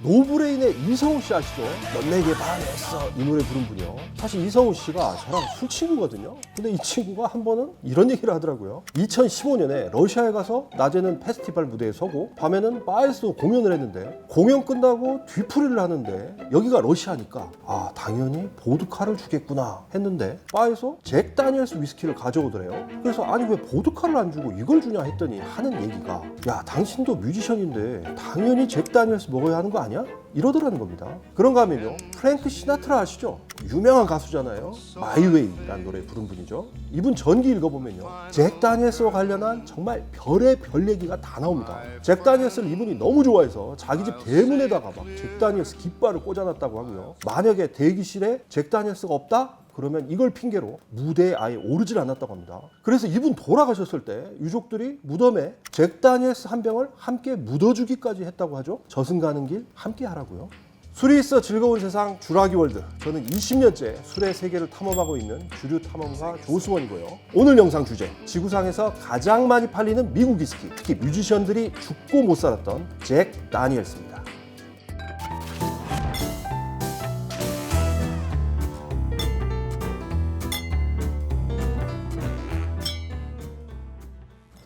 노브레인의 이성우 씨 아시죠? 넌 내게 반했어 이 노래 부른 분이요. 사실 이성우 씨가 저랑 술 친구거든요. 근데 이 친구가 한 번은 이런 얘기를 하더라고요. 2015년에 러시아에 가서 낮에는 페스티벌 무대에 서고 밤에는 바에서 공연을 했는데 공연 끝나고 뒤풀이를 하는데 여기가 러시아니까 아 당연히 보드카를 주겠구나 했는데 바에서 잭 다니엘스 위스키를 가져오더래요. 그래서 아니 왜 보드카를 안 주고 이걸 주냐 했더니 하는 얘기가 야 당신도 뮤지션인데 당연히 잭 다니엘스 먹어야 하는 거 아니야? 이러더라는 겁니다. 그런가 하면요 프랭크 시나트라 아시죠? 유명한 가수잖아요. 마이웨이라는 노래 부른 분이죠. 이분 전기 읽어보면요 잭 다니엘스와 관련한 정말 별의 별 얘기가 다 나옵니다. 잭 다니엘스를 이분이 너무 좋아해서 자기 집 대문에다가 막 잭 다니엘스 깃발을 꽂아놨다고 하고요. 만약에 대기실에 잭 다니엘스가 없다? 그러면 이걸 핑계로 무대에 아예 오르질 않았다고 합니다. 그래서 이분 돌아가셨을 때 유족들이 무덤에 잭 다니엘스 한 병을 함께 묻어주기까지 했다고 하죠. 저승 가는 길 함께 하라고요. 술이 있어 즐거운 세상 주라기 월드. 저는 20년째 술의 세계를 탐험하고 있는 주류 탐험가 조수원이고요. 오늘 영상 주제 지구상에서 가장 많이 팔리는 미국 위스키, 특히 뮤지션들이 죽고 못 살았던 잭 다니엘스입니다.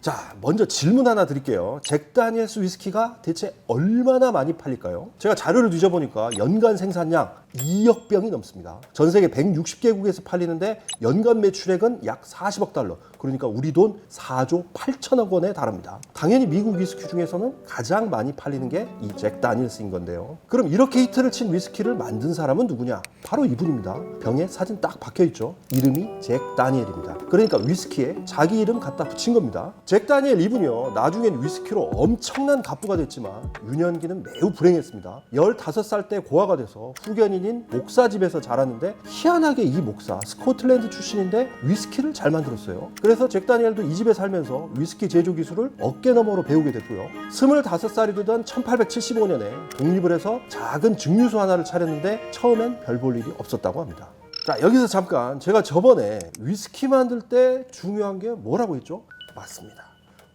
자, 먼저 질문 하나 드릴게요. 잭 다니엘스 위스키가 대체 얼마나 많이 팔릴까요? 제가 자료를 뒤져보니까 연간 생산량 2억 병이 넘습니다. 전 세계 160개국에서 팔리는데 연간 매출액은 약 40억 달러. 그러니까 우리 돈 4조 8천억 원에 달합니다. 당연히 미국 위스키 중에서는 가장 많이 팔리는 게 이 잭 다니엘스인 건데요. 그럼 이렇게 히트를 친 위스키를 만든 사람은 누구냐? 바로 이분입니다. 병에 사진 딱 박혀있죠. 이름이 잭 다니엘입니다. 그러니까 위스키에 자기 이름 갖다 붙인 겁니다. 잭 다니엘 이분이요. 나중엔 위스키로 엄청난 갑부가 됐지만 유년기는 매우 불행했습니다. 15살 때 고아가 돼서 후견인인 목사 집에서 자랐는데 희한하게 이 목사 스코틀랜드 출신인데 위스키를 잘 만들었어요. 그래서 잭 다니엘도 이 집에 살면서 위스키 제조 기술을 어깨너머로 배우게 됐고요. 25살이 되던 1875년에 독립을 해서 작은 증류소 하나를 차렸는데 처음엔 별 볼 일이 없었다고 합니다. 자, 여기서 잠깐 제가 저번에 위스키 만들 때 중요한 게 뭐라고 했죠? 맞습니다.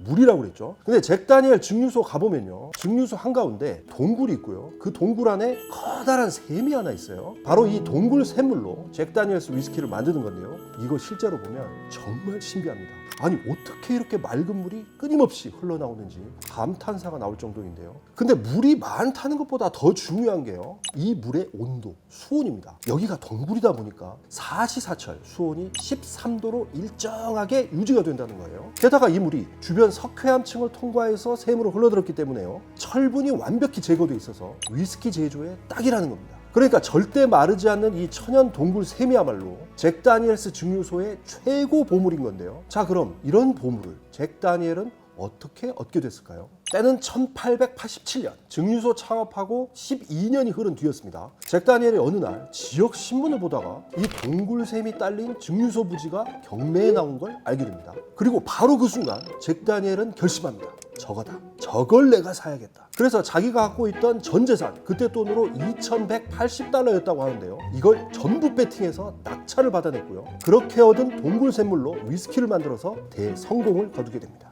물이라고 그랬죠. 근데 잭 다니엘 증류소 가보면요 증류소 한가운데 동굴이 있고요. 그 동굴 안에 커다란 샘이 하나 있어요. 바로 이 동굴 샘물로 잭 다니엘스 위스키를 만드는 건데요. 이거 실제로 보면 정말 신기합니다. 아니 어떻게 이렇게 맑은 물이 끊임없이 흘러나오는지 감탄사가 나올 정도인데요. 근데 물이 많다는 것보다 더 중요한 게요 이 물의 온도, 수온입니다. 여기가 동굴이다 보니까 사시사철 수온이 13도로 일정하게 유지가 된다는 거예요. 게다가 이 물이 주변 석회암층을 통과해서 샘으로 흘러들었기 때문에요 철분이 완벽히 제거돼 있어서 위스키 제조에 딱이라는 겁니다. 그러니까 절대 마르지 않는 이 천연 동굴 샘이야말로 잭 다니엘스 증류소의 최고 보물인 건데요. 자, 그럼 이런 보물을 잭 다니엘은 어떻게 얻게 됐을까요? 때는 1887년 증류소 창업하고 12년이 흐른 뒤였습니다. 잭 다니엘이 어느 날 지역 신문을 보다가 이 동굴샘이 딸린 증류소 부지가 경매에 나온 걸 알게 됩니다. 그리고 바로 그 순간 잭 다니엘은 결심합니다. 저거다. 저걸 내가 사야겠다. 그래서 자기가 갖고 있던 전 재산, 그때 돈으로 2180달러였다고 하는데요. 이걸 전부 배팅해서 낙찰을 받아냈고요. 그렇게 얻은 동굴샘물로 위스키를 만들어서 대성공을 거두게 됩니다.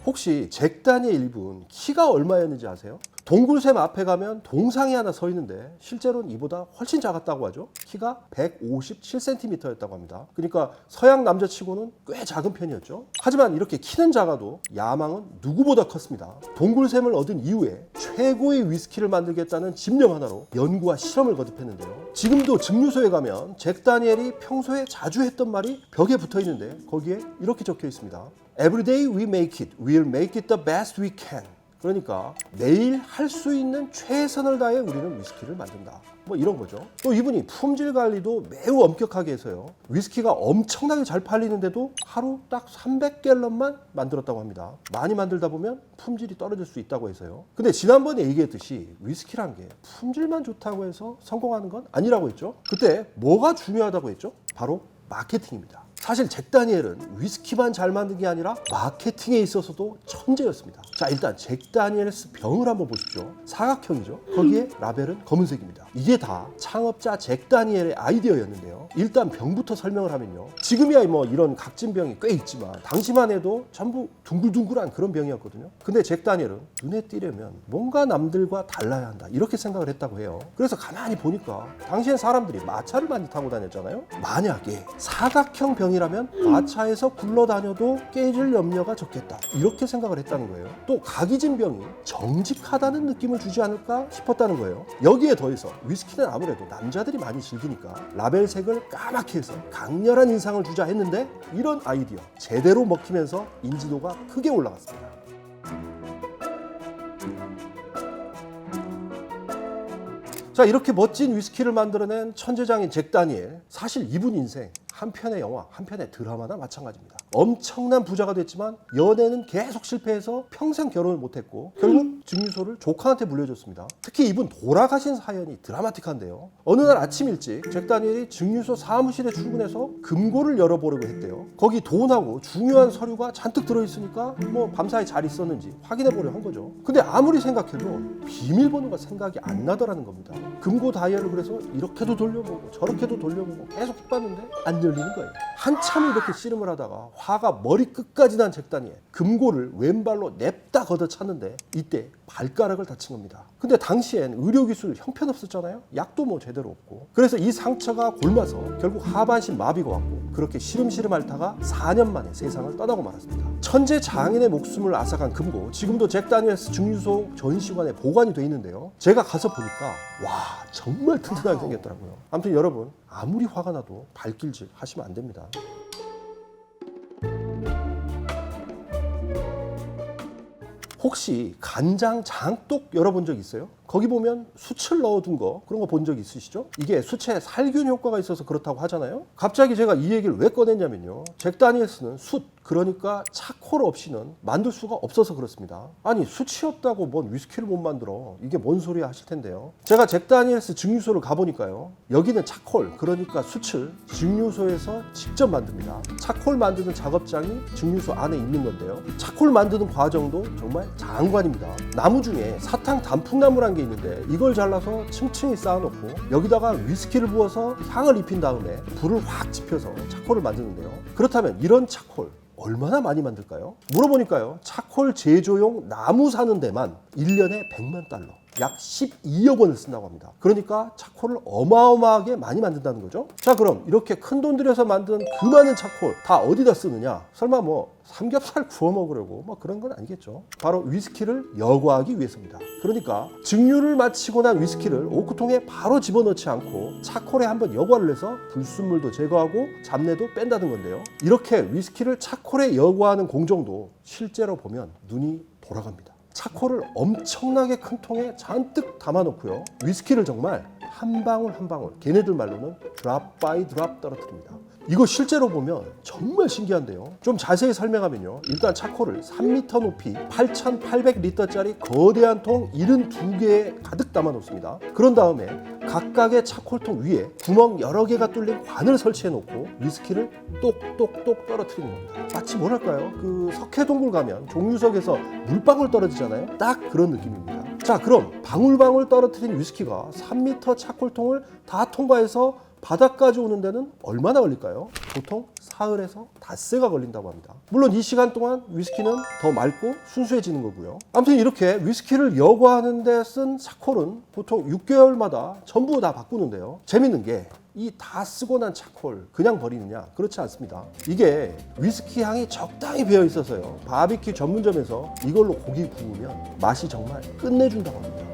혹시 잭 다니엘 이분 키가 얼마였는지 아세요? 동굴샘 앞에 가면 동상이 하나 서 있는데 실제로는 이보다 훨씬 작았다고 하죠. 키가 157cm였다고 합니다. 그러니까 서양 남자치고는 꽤 작은 편이었죠. 하지만 이렇게 키는 작아도 야망은 누구보다 컸습니다. 동굴샘을 얻은 이후에 최고의 위스키를 만들겠다는 집념 하나로 연구와 실험을 거듭했는데요. 지금도 증류소에 가면 잭 다니엘이 평소에 자주 했던 말이 벽에 붙어 있는데 거기에 이렇게 적혀 있습니다. Every day we make it, we'll make it the best we can. 그러니까 매일 할 수 있는 최선을 다해 우리는 위스키를 만든다. 뭐 이런 거죠. 또 이분이 품질 관리도 매우 엄격하게 해서요. 위스키가 엄청나게 잘 팔리는데도 하루 딱 300갤런만 만들었다고 합니다. 많이 만들다 보면 품질이 떨어질 수 있다고 해서요. 근데 지난번에 얘기했듯이 위스키란 게 품질만 좋다고 해서 성공하는 건 아니라고 했죠. 그때 뭐가 중요하다고 했죠? 바로 마케팅입니다. 사실 잭 다니엘은 위스키만 잘 만든 게 아니라 마케팅에 있어서도 천재였습니다. 자, 일단 잭 다니엘스 병을 한번 보십시오. 사각형이죠. 거기에 라벨은 검은색입니다. 이게 다 창업자 잭 다니엘의 아이디어였는데요. 일단 병부터 설명을 하면요. 지금이야 뭐 이런 각진 병이 꽤 있지만 당시만 해도 전부 둥글둥글한 그런 병이었거든요. 근데 잭 다니엘은 눈에 띄려면 뭔가 남들과 달라야 한다 이렇게 생각을 했다고 해요. 그래서 가만히 보니까 당시엔 사람들이 마차를 많이 타고 다녔잖아요. 만약에 사각형 병이라면 마차에서 굴러다녀도 깨질 염려가 적겠다 이렇게 생각을 했다는 거예요. 또 각이진 병이 정직하다는 느낌을 주지 않을까 싶었다는 거예요. 여기에 더해서 위스키는 아무래도 남자들이 많이 즐기니까 라벨색을 까맣게 해서 강렬한 인상을 주자 했는데 이런 아이디어 제대로 먹히면서 인지도가 크게 올라갔습니다. 자, 이렇게 멋진 위스키를 만들어낸 천재장인 잭 다니엘, 사실 이분 인생 한 편의 영화, 한 편의 드라마나 마찬가지입니다. 엄청난 부자가 됐지만 연애는 계속 실패해서 평생 결혼을 못했고 결국 증류소를 조카한테 물려줬습니다. 특히 이분 돌아가신 사연이 드라마틱한데요. 어느 날 아침 일찍 잭 다니엘이 증류소 사무실에 출근해서 금고를 열어보려고 했대요. 거기 돈하고 중요한 서류가 잔뜩 들어있으니까 뭐 밤사이 잘 있었는지 확인해보려 한 거죠. 근데 아무리 생각해도 비밀번호가 생각이 안 나더라는 겁니다. 금고 다이얼을 그래서 이렇게도 돌려보고 저렇게도 돌려보고 계속 해봤는데 안 열리는 거예요. 한참 이렇게 씨름을 하다가 화가 머리 끝까지 난 잭 다니엘, 금고를 왼발로 냅다 걷어찼는데 이때 발가락을 다친 겁니다. 근데 당시엔 의료기술 형편없었잖아요. 약도 뭐 제대로 없고. 그래서 이 상처가 곪아서 결국 하반신 마비가 왔고 그렇게 시름시름 앓다가 4년 만에 세상을 떠나고 말았습니다. 천재 장인의 목숨을 앗아간 금고, 지금도 잭 다니엘스 증류소 전시관에 보관이 돼 있는데요. 제가 가서 보니까 와, 정말 튼튼하게 생겼더라고요. 아무튼 여러분, 아무리 화가 나도 발길질 하시면 안 됩니다. 혹시 간장 장독 열어본 적 있어요? 거기 보면 수치를 넣어둔 거, 그런 거 본 적 있으시죠? 이게 수치에 살균 효과가 있어서 그렇다고 하잖아요. 갑자기 제가 이 얘기를 왜 꺼냈냐면요, 잭 다니엘스는 숯, 그러니까 차콜 없이는 만들 수가 없어서 그렇습니다. 아니, 수치 없다고 뭔 위스키를 못 만들어, 이게 뭔 소리야 하실 텐데요. 제가 잭 다니엘스 증류소를 가보니까요, 여기는 차콜, 그러니까 숯을 증류소에서 직접 만듭니다. 차콜 만드는 작업장이 증류소 안에 있는 건데요, 차콜 만드는 과정도 정말 장관입니다. 나무 중에 사탕 단풍나무란 게 있는데 이걸 잘라서 층층이 쌓아놓고 여기다가 위스키를 부어서 향을 입힌 다음에 불을 확 지펴서 차콜을 만드는데요. 그렇다면 이런 차콜 얼마나 많이 만들까요? 물어보니까요, 차콜 제조용 나무 사는 데만 1년에 100만 달러, 약 12억 원을 쓴다고 합니다. 그러니까 차콜을 어마어마하게 많이 만든다는 거죠. 자, 그럼 이렇게 큰 돈 들여서 만든 그 많은 차콜 다 어디다 쓰느냐? 설마 뭐 삼겹살 구워 먹으려고 뭐 그런 건 아니겠죠. 바로 위스키를 여과하기 위해서입니다. 그러니까 증류를 마치고 난 위스키를 오크통에 바로 집어넣지 않고 차콜에 한번 여과를 해서 불순물도 제거하고 잡내도 뺀다는 건데요. 이렇게 위스키를 차콜에 여과하는 공정도 실제로 보면 눈이 돌아갑니다. 차콜을 엄청나게 큰 통에 잔뜩 담아놓고요, 위스키를 정말 한 방울 한 방울, 걔네들 말로는 드랍 바이 드랍 떨어뜨립니다. 이거 실제로 보면 정말 신기한데요. 좀 자세히 설명하면요, 일단 차콜을 3m 높이 8,800리터짜리 거대한 통 72개에 가득 담아 놓습니다. 그런 다음에 각각의 차콜통 위에 구멍 여러 개가 뚫린 관을 설치해 놓고 위스키를 똑똑똑 떨어뜨리는 겁니다. 마치 뭐랄까요, 그 석회동굴 가면 종류석에서 물방울 떨어지잖아요. 딱 그런 느낌입니다. 자, 그럼 방울방울 떨어뜨린 위스키가 3m 차콜통을 다 통과해서 바닥까지 오는 데는 얼마나 걸릴까요? 보통 사흘에서 닷새가 걸린다고 합니다. 물론 이 시간 동안 위스키는 더 맑고 순수해지는 거고요. 아무튼 이렇게 위스키를 여과하는 데 쓴 차콜은 보통 6개월마다 전부 다 바꾸는데요. 재밌는 게 이 다 쓰고 난 차콜 그냥 버리느냐? 그렇지 않습니다. 이게 위스키 향이 적당히 배어 있어서요, 바비큐 전문점에서 이걸로 고기 구우면 맛이 정말 끝내준다고 합니다.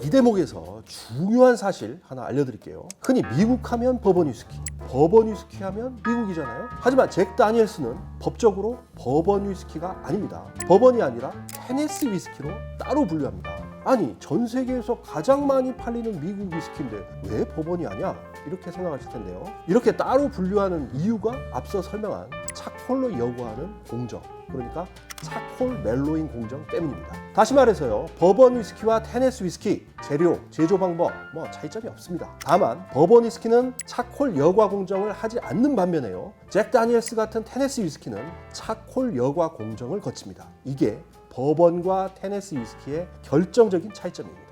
이 대목에서 중요한 사실 하나 알려드릴게요. 흔히 미국 하면 버번 위스키, 버번 위스키 하면 미국이잖아요. 하지만 잭 다니엘스는 법적으로 버번 위스키가 아닙니다. 버번이 아니라 테네시 위스키로 따로 분류합니다. 아니, 전 세계에서 가장 많이 팔리는 미국 위스키인데 왜 버번이 아니야? 이렇게 생각하실 텐데요. 이렇게 따로 분류하는 이유가 앞서 설명한 차콜로 여과하는 공정, 그러니까 차콜 멜로인 공정 때문입니다. 다시 말해서요, 버번 위스키와 테네시 위스키 재료, 제조 방법 뭐 차이점이 없습니다. 다만 버번 위스키는 차콜 여과 공정을 하지 않는 반면에요, 잭 다니엘스 같은 테네시 위스키는 차콜 여과 공정을 거칩니다. 이게 버번과 테네시 위스키의 결정적인 차이점입니다.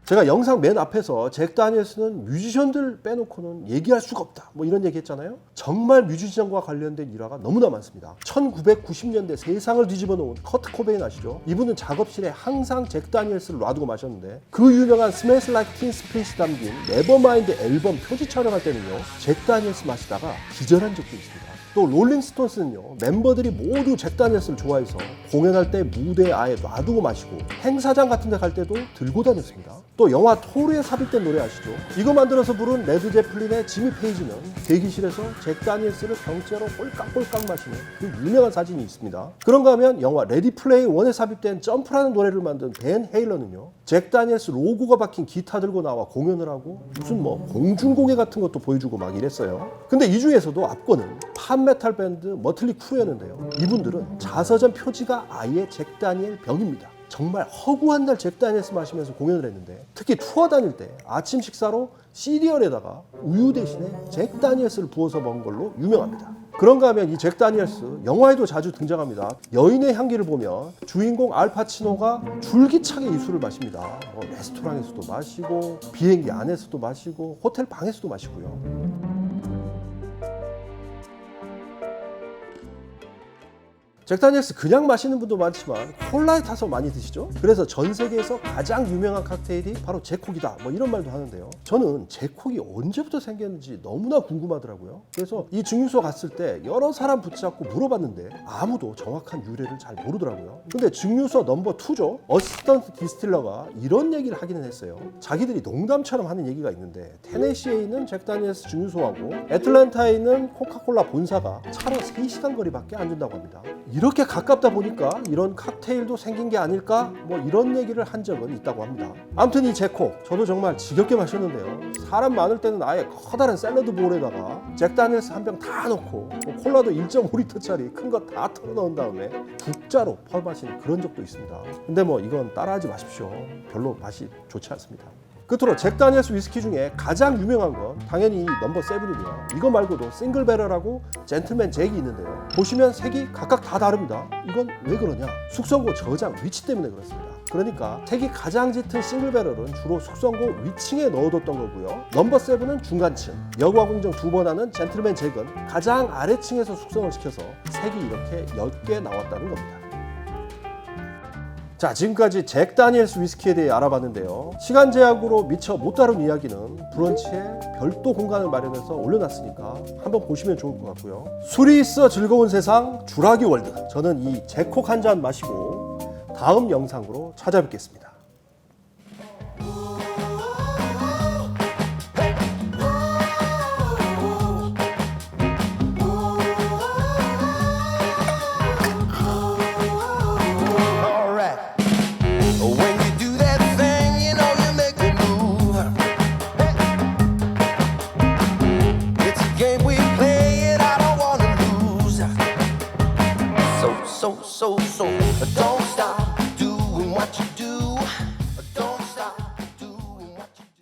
제가 영상 맨 앞에서 잭 다니엘스는 뮤지션들 빼놓고는 얘기할 수가 없다 뭐 이런 얘기 했잖아요. 정말 뮤지션과 관련된 일화가 너무나 많습니다. 1990년대 세상을 뒤집어 놓은 커트 코베인 아시죠? 이분은 작업실에 항상 잭 다니엘스를 놔두고 마셨는데 그 유명한 스멜스 라이크 틴 스피릿이 담긴 네버마인드 앨범 표지 촬영할 때는요, 잭 다니엘스 마시다가 기절한 적도 있습니다. 또 롤링스톤스는요, 멤버들이 모두 잭 다니엘스를 좋아해서 공연할 때 무대에 아예 놔두고 마시고 행사장 같은 데 갈 때도 들고 다녔습니다. 또 영화 토르에 삽입된 노래 아시죠? 이거 만들어서 부른 레드 제플린의 지미 페이지는 대기실에서 잭 다니엘스를 병째로 꼴깍꼴깍 마시는 그 유명한 사진이 있습니다. 그런가 하면 영화 레디 플레이 1에 삽입된 점프라는 노래를 만든 벤 헤일런은요, 잭 다니엘스 로고가 박힌 기타 들고 나와 공연을 하고 무슨 뭐 공중공예 같은 것도 보여주고 막 이랬어요. 근데 이 중에서도 압권은 팝메탈 밴드 머틀리 크루였는데요, 이분들은 자서전 표지가 아예 잭 다니엘 병입니다. 정말 허구한 날 잭 다니엘스 마시면서 공연을 했는데, 특히 투어 다닐 때 아침 식사로 시리얼에다가 우유 대신에 잭 다니엘스를 부어서 먹은 걸로 유명합니다. 그런가 하면 이 잭 다니엘스 영화에도 자주 등장합니다. 여인의 향기를 보면 주인공 알파치노가 줄기차게 이 술을 마십니다. 레스토랑에서도 마시고 비행기 안에서도 마시고 호텔 방에서도 마시고요. 잭 다니엘스 그냥 마시는 분도 많지만 콜라에 타서 많이 드시죠? 그래서 전 세계에서 가장 유명한 칵테일이 바로 제콕이다 뭐 이런 말도 하는데요, 저는 제콕이 언제부터 생겼는지 너무나 궁금하더라고요. 그래서 이 증류소 갔을 때 여러 사람 붙잡고 물어봤는데 아무도 정확한 유래를 잘 모르더라고요. 근데 증류소 넘버 2죠, 어시스턴트 디스틸러가 이런 얘기를 하기는 했어요. 자기들이 농담처럼 하는 얘기가 있는데, 테네시에 있는 잭 다니엘스 증류소하고 애틀랜타에 있는 코카콜라 본사가 차로 3시간 거리밖에 안 준다고 합니다. 이렇게 가깝다 보니까 이런 칵테일도 생긴 게 아닐까 뭐 이런 얘기를 한 적은 있다고 합니다. 아무튼 이 제콕 저도 정말 지겹게 마셨는데요, 사람 많을 때는 아예 커다란 샐러드 볼에다가 잭 다니엘스 한 병 다 넣고 콜라도 1.5리터짜리 큰 거 다 털어 넣은 다음에 국자로 퍼 마시는 그런 적도 있습니다. 근데 뭐 이건 따라하지 마십시오. 별로 맛이 좋지 않습니다. 끝으로 잭 다니엘스 위스키 중에 가장 유명한 건 당연히 넘버 7이고요. 이거 말고도 싱글 배럴하고 젠틀맨 잭이 있는데요, 보시면 색이 각각 다 다릅니다. 이건 왜 그러냐? 숙성고 저장 위치 때문에 그렇습니다. 그러니까 색이 가장 짙은 싱글 배럴은 주로 숙성고 위층에 넣어뒀던 거고요, 넘버 7은 중간층, 여과 공정 2번 하는 젠틀맨 잭은 가장 아래층에서 숙성을 시켜서 색이 이렇게 옅게 나왔다는 겁니다. 자, 지금까지 잭 다니엘스 위스키에 대해 알아봤는데요, 시간 제약으로 미처 못 다룬 이야기는 브런치에 별도 공간을 마련해서 올려놨으니까 한번 보시면 좋을 것 같고요. 술이 있어 즐거운 세상 주라기 월드, 저는 이 제콕 한 잔 마시고 다음 영상으로 찾아뵙겠습니다. So, don't stop.